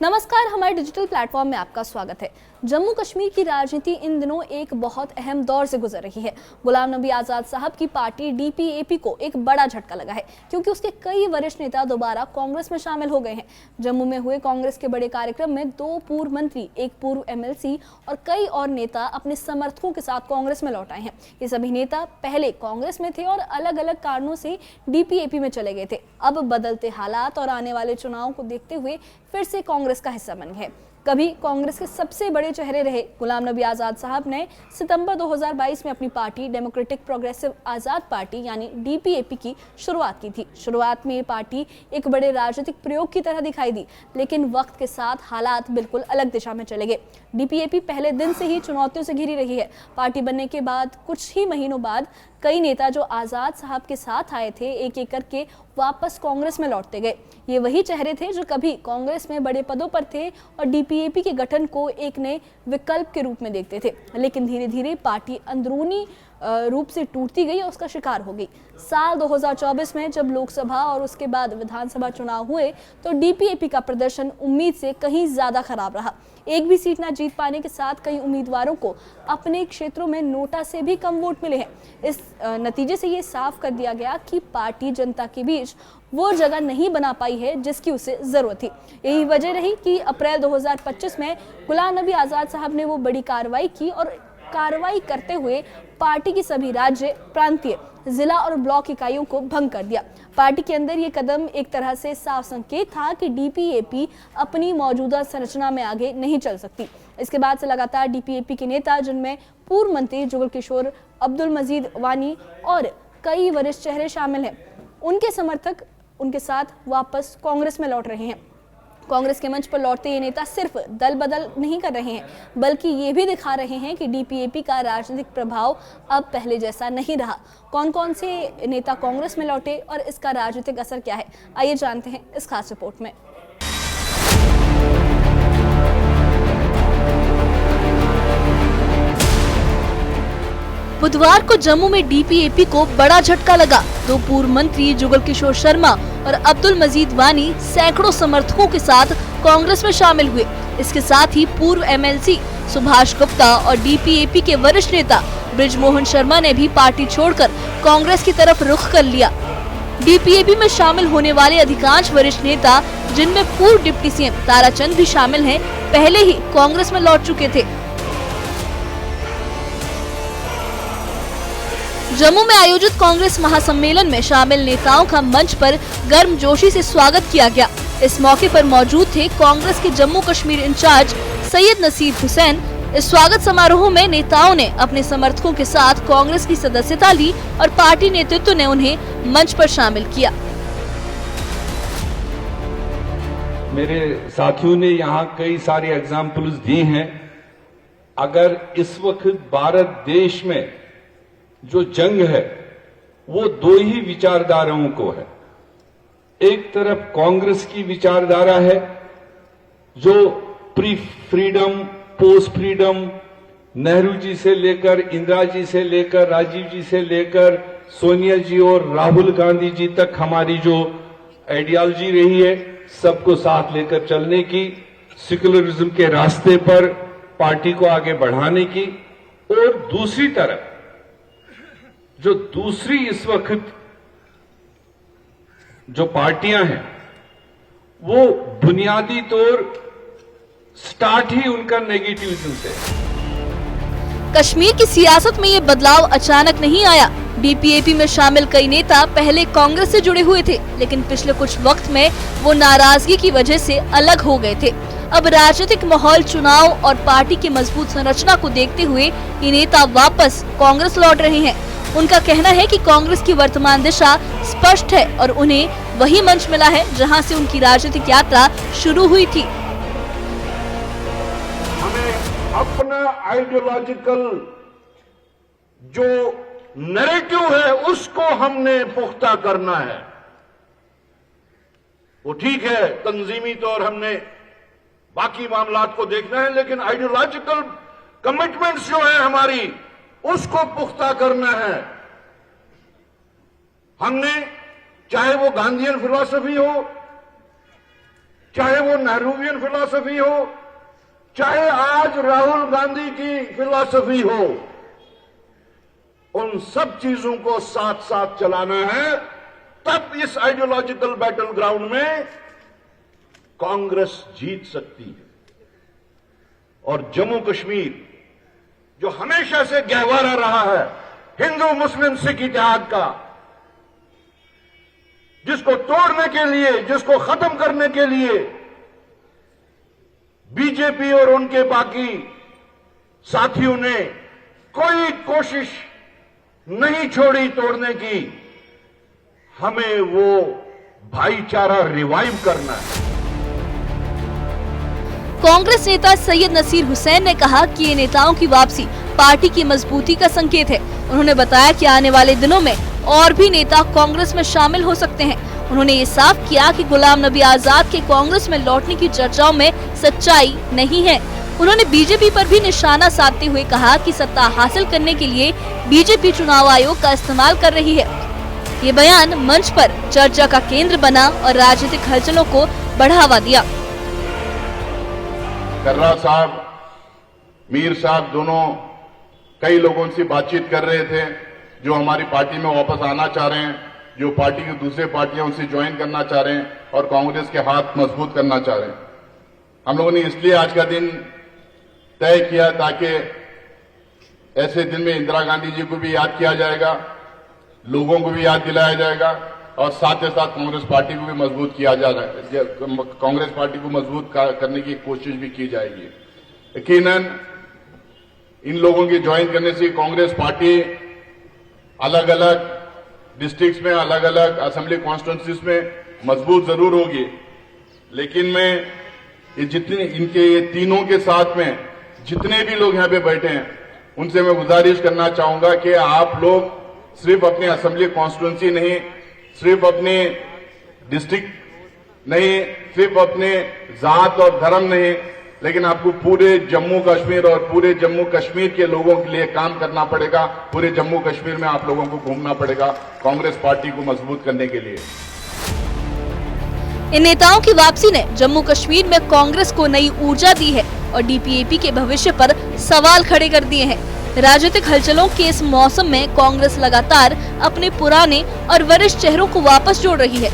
नमस्कार, हमारे digital platform में आपका स्वागत है। जम्मू कश्मीर की राजनीति इन दिनों एक बहुत अहम दौर से गुजर रही है। गुलाम नबी आज़ाद साहब की पार्टी DPAP को एक बड़ा झटका लगा है, क्योंकि उसके कई वरिष्ठ नेता दोबारा कांग्रेस में शामिल हो गए हैं। जम्मू में हुए कांग्रेस के बड़े कार्यक्रम में 2 पूर्व मंत्री, 1 पूर्व MLC और कई और नेता अपने समर्थकों के साथ कांग्रेस में लौट आए हैं। ये सभी नेता पहले कांग्रेस में थे और अलग अलग कारणों से DPAP में चले गए थे। अब बदलते हालात और आने वाले चुनाव को देखते हुए फिर से कांग्रेस का हिस्सा बन गए। कभी कांग्रेस के सबसे बड़े चेहरे रहे गुलाम नबी आज़ाद साहब ने सितंबर 2022 में अपनी पार्टी डेमोक्रेटिक प्रोग्रेसिव आज़ाद पार्टी यानी DPAP की शुरुआत की थी। शुरुआत में ये पार्टी एक बड़े राजनीतिक प्रयोग की तरह दिखाई दी, लेकिन वक्त के साथ हालात बिल्कुल अलग दिशा में चले गए। DPAP पहले दिन से ही चुनौतियों से घिरी रही है। पार्टी बनने के बाद कुछ ही महीनों बाद कई नेता जो आज़ाद साहब के साथ आए थे, एक एक करके वापस कांग्रेस में लौटते गए। ये वही चेहरे थे जो कभी कांग्रेस में बड़े पदों पर थे और DPAP के गठन को एक नए विकल्प के रूप में देखते थे, लेकिन धीरे धीरे पार्टी अंदरूनी रूप से टूटती गई और उसका शिकार हो गई। साल 2024 में जब लोकसभा और उसके बाद विधानसभा चुनाव हुए तो DPAP का प्रदर्शन उम्मीद से कहीं ज्यादा खराब रहा। एक भी सीट ना जीत पाने के साथ कई उम्मीदवारों को अपने क्षेत्रों में नोटा से भी कम वोट मिले हैं। इस नतीजे से ये साफ कर दिया गया कि पार्टी जनता के बीच वो जगह नहीं बना पाई है जिसकी उसे जरूरत थी। यही वजह रही कि अप्रैल 2025 में गुलाम नबी आज़ाद साहब ने वो बड़ी कार्रवाई की और कार्रवाई करते हुए पार्टी की सभी राज्य, प्रांतीय, जिला और ब्लॉक इकाइयों को भंग कर दिया। पार्टी के अंदर ये कदम एक तरह से साफ संकेत था कि DPAP अपनी मौजूदा संरचना में आगे नहीं चल सकती। इसके बाद से लगातार DPAP के नेता, जिनमें पूर्व मंत्री जुगल किशोर, अब्दुल मजीद वानी और कई वरिष्ठ चेहरे शामिल हैं, उनके समर्थक उनके साथ वापस कांग्रेस में लौट रहे हैं। कांग्रेस के मंच पर लौटते ये नेता सिर्फ दल बदल नहीं कर रहे हैं, बल्कि ये भी दिखा रहे हैं कि DPAP का राजनीतिक प्रभाव अब पहले जैसा नहीं रहा। कौन कौन से नेता कांग्रेस में लौटे और इसका राजनीतिक असर क्या है, आइए जानते हैं इस खास रिपोर्ट में। बुधवार को जम्मू में DPAP को बड़ा झटका लगा। 2 पूर्व मंत्री जुगल किशोर शर्मा और अब्दुल मजीद वानी सैकड़ों समर्थकों के साथ कांग्रेस में शामिल हुए। इसके साथ ही पूर्व MLC सुभाष गुप्ता और DPAP के वरिष्ठ नेता ब्रिजमोहन शर्मा ने भी पार्टी छोड़कर कांग्रेस की तरफ रुख कर लिया। DPAP में शामिल होने वाले अधिकांश वरिष्ठ नेता, जिनमें पूर्व डिप्टी CM ताराचंद भी शामिल हैं, पहले ही कांग्रेस में लौट चुके थे। जम्मू में आयोजित कांग्रेस महासम्मेलन में शामिल नेताओं का मंच पर गर्मजोशी से स्वागत किया गया। इस मौके पर मौजूद थे कांग्रेस के जम्मू कश्मीर इंचार्ज सैयद नसीर हुसैन। इस स्वागत समारोह में नेताओं ने अपने समर्थकों के साथ कांग्रेस की सदस्यता ली और पार्टी नेतृत्व ने उन्हें मंच पर शामिल किया। मेरे साथियों ने यहाँ कई सारी एग्जाम्पल्स दी हैं। अगर इस वक्त भारत देश में जो जंग है वो 2 ही विचारधाराओं को है। एक तरफ कांग्रेस की विचारधारा है जो pre freedom, post freedom, Nehru ji से लेकर, इंदिरा जी से लेकर, राजीव जी से लेकर सोनिया जी और राहुल गांधी जी तक हमारी जो आइडियोलॉजी रही है, सबको साथ लेकर चलने की, सेक्युलरिज्म के रास्ते पर पार्टी को आगे बढ़ाने की। और दूसरी तरफ जो दूसरी इस वक्त जो पार्टियां हैं वो बुनियादी तौर स्टार्ट ही उनका नेगेटिविज्म से। कश्मीर की सियासत में ये बदलाव अचानक नहीं आया। DPAP में शामिल कई नेता पहले कांग्रेस से जुड़े हुए थे, लेकिन पिछले कुछ वक्त में वो नाराजगी की वजह से अलग हो गए थे। अब राजनीतिक माहौल, चुनाव और पार्टी की मजबूत संरचना को देखते हुए ये नेता वापस कांग्रेस लौट रहे हैं। उनका कहना है कि कांग्रेस की वर्तमान दिशा स्पष्ट है और उन्हें वही मंच मिला है जहां से उनकी राजनीतिक यात्रा शुरू हुई थी। हमें अपना आइडियोलॉजिकल जो नैरेटिव है उसको हमने पुख्ता करना है। वो ठीक है, तंजीमी तौर हमने बाकी मामलात को देखना है, लेकिन आइडियोलॉजिकल कमिटमेंट्स जो है हमारी, उसको पुख्ता करना है। हमने, चाहे वो गांधीयन फिलॉसफी हो, चाहे वो नेहरूवियन फिलॉसफी हो, चाहे आज राहुल गांधी की फिलॉसफी हो, उन सब चीजों को साथ साथ चलाना है। तब इस आइडियोलॉजिकल बैटल ग्राउंड में कांग्रेस जीत सकती है। और जम्मू कश्मीर जो हमेशा से गहवारा रहा है हिंदू मुस्लिम सिख इतिहाद का, जिसको तोड़ने के लिए, जिसको खत्म करने के लिए बीजेपी और उनके बाकी साथियों ने कोई कोशिश नहीं छोड़ी तोड़ने की, हमें वो भाईचारा रिवाइव करना है। कांग्रेस नेता सैयद नसीर हुसैन ने कहा कि ये नेताओं की वापसी पार्टी की मजबूती का संकेत है। उन्होंने बताया कि आने वाले दिनों में और भी नेता कांग्रेस में शामिल हो सकते हैं। उन्होंने ये साफ किया कि गुलाम नबी आजाद के कांग्रेस में लौटने की चर्चाओं में सच्चाई नहीं है। उन्होंने बीजेपी पर भी निशाना साधते हुए कहा कि सत्ता हासिल करने के लिए बीजेपी चुनाव आयोग का इस्तेमाल कर रही है। ये बयान मंच पर चर्चा का केंद्र बना और राजनीतिक हलचलों को बढ़ावा दिया। कर्रा साहब, मीर साहब दोनों कई लोगों से बातचीत कर रहे थे जो हमारी पार्टी में वापस आना चाह रहे हैं, जो पार्टी की दूसरे पार्टियां उनसे ज्वाइन करना चाह रहे हैं और कांग्रेस के हाथ मजबूत करना चाह रहे हैं। हम लोगों ने इसलिए आज का दिन तय किया ताकि ऐसे दिन में इंदिरा गांधी जी को भी याद किया जाएगा, लोगों को भी याद दिलाया जाएगा और साथ ही साथ कांग्रेस पार्टी को भी मजबूत किया जा रहा है। कांग्रेस पार्टी को मजबूत करने की कोशिश भी की जाएगी। यकीनन इन लोगों की ज्वाइन करने से कांग्रेस पार्टी अलग अलग डिस्ट्रिक्ट्स में, अलग अलग असेंबली कॉन्स्टिट्यूंसीज में मजबूत जरूर होगी, लेकिन मैं ये जितने इनके ये तीनों के साथ में जितने भी लोग यहाँ पे बैठे हैं उनसे मैं गुजारिश करना चाहूंगा कि आप लोग सिर्फ अपने असेंबली कॉन्स्टिट्यूंसी नहीं, सिर्फ अपने डिस्ट्रिक्ट नहीं, सिर्फ अपने जात और धर्म नहीं, लेकिन आपको पूरे जम्मू कश्मीर और पूरे जम्मू कश्मीर के लोगों के लिए काम करना पड़ेगा। पूरे जम्मू कश्मीर में आप लोगों को घूमना पड़ेगा कांग्रेस पार्टी को मजबूत करने के लिए। इन नेताओं की वापसी ने जम्मू कश्मीर में कांग्रेस को नई ऊर्जा दी है और डीपीएपी के भविष्य पर सवाल खड़े कर दिए हैं। राजनीतिक हलचलों के इस मौसम में कांग्रेस लगातार अपने पुराने और वरिष्ठ चेहरों को वापस जोड़ रही है।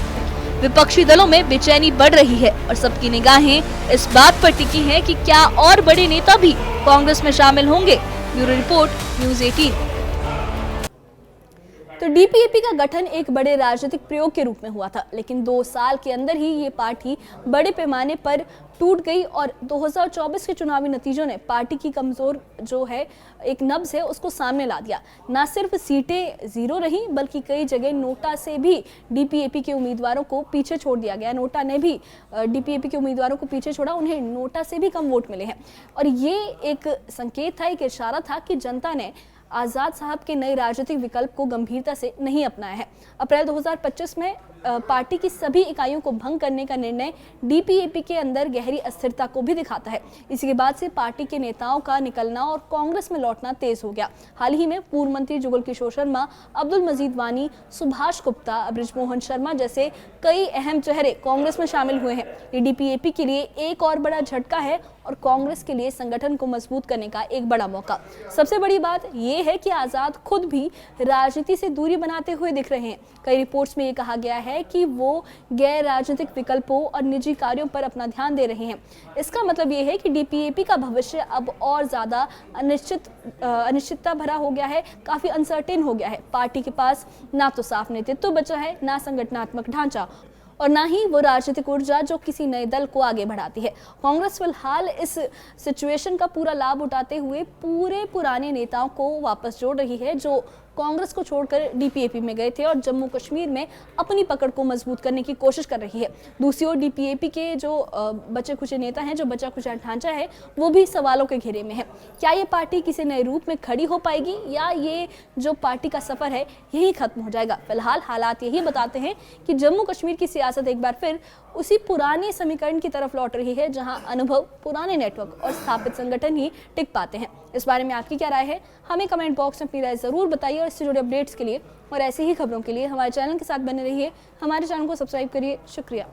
विपक्षी दलों में बेचैनी बढ़ रही है और सबकी निगाहें इस बात पर टिकी हैं कि क्या और बड़े नेता भी कांग्रेस में शामिल होंगे। Bureau report, news 18। तो डीपीएपी का गठन एक बड़े राजनीतिक प्रयोग के रूप में हुआ था, लेकिन 2 साल के अंदर ही ये पार्टी बड़े पैमाने पर टूट गई और 2024 के चुनावी नतीजों ने पार्टी की कमजोर जो है एक नब्ज है उसको सामने ला दिया। ना सिर्फ सीटें 0 रहीं बल्कि कई जगह नोटा से भी डीपीएपी के उम्मीदवारों को पीछे छोड़ दिया गया। नोटा ने भी डीपीएपी के उम्मीदवारों को पीछे छोड़ा, उन्हें नोटा से भी कम वोट मिले हैं और ये एक संकेत था, एक इशारा था कि जनता ने आज़ाद साहब के नए राजनीतिक विकल्प को गंभीरता से नहीं अपनाया है। अप्रैल 2025 में पार्टी की सभी इकाइयों को भंग करने का निर्णय डीपीएपी के अंदर गहरी अस्थिरता को भी दिखाता है। इसी के बाद से पार्टी के नेताओं का निकलना और कांग्रेस में लौटना तेज हो गया। हाल ही में पूर्व मंत्री जुगल किशोर शर्मा, अब्दुल मजीद वानी, सुभाष गुप्ता, बृजमोहन शर्मा जैसे कई अहम चेहरे कांग्रेस में शामिल हुए हैं। ये डीपीएपी के लिए एक और बड़ा झटका है और कांग्रेस के लिए संगठन को मजबूत करने का एक बड़ा मौका। सबसे बड़ी बात यह है कि आजाद खुद भी राजनीति से दूरी बनाते हुए दिख रहे हैं। कई रिपोर्ट्स में ये कहा गया है कि वो गैर राजनीतिक विकल्पों और निजी कार्यों पर अपना ध्यान दे रहे हैं। इसका मतलब ये है कि डीपीएपी का भविष्य अब और ज्यादा अनिश्चितता भरा हो गया है, काफी अनसर्टेन हो गया है। पार्टी के पास ना तो साफ नेतृत्व बचा है, ना संगठनात्मक ढांचा और ना ही वो राजनीतिक ऊर्जा जो किसी नए दल को आगे बढ़ाती है। कांग्रेस फिलहाल इस सिचुएशन का पूरा लाभ उठाते हुए पूरे पुराने नेताओं को वापस जोड़ रही है जो कांग्रेस को छोड़कर डीपीएपी में गए थे और जम्मू कश्मीर में अपनी पकड़ को मजबूत करने की कोशिश कर रही है। दूसरी ओर डीपीएपी के जो बचे खुचे नेता हैं, जो बचा खुचा ढांचा है, वो भी सवालों के घेरे में है। क्या ये पार्टी किसी नए रूप में खड़ी हो पाएगी या ये जो पार्टी का सफर है यही खत्म हो जाएगा? फिलहाल हालात यही बताते हैं कि जम्मू कश्मीर की सियासत एक बार फिर उसी पुराने समीकरण की तरफ लौट रही है जहां अनुभव, पुराने नेटवर्क और स्थापित संगठन ही टिक पाते हैं। इस बारे में आपकी क्या राय है? हमें कमेंट बॉक्स में अपनी राय जरूर बताइए और इससे जुड़े अपडेट्स के लिए और ऐसी ही खबरों के लिए हमारे चैनल के साथ बने रहिए। हमारे चैनल को सब्सक्राइब करिए। शुक्रिया।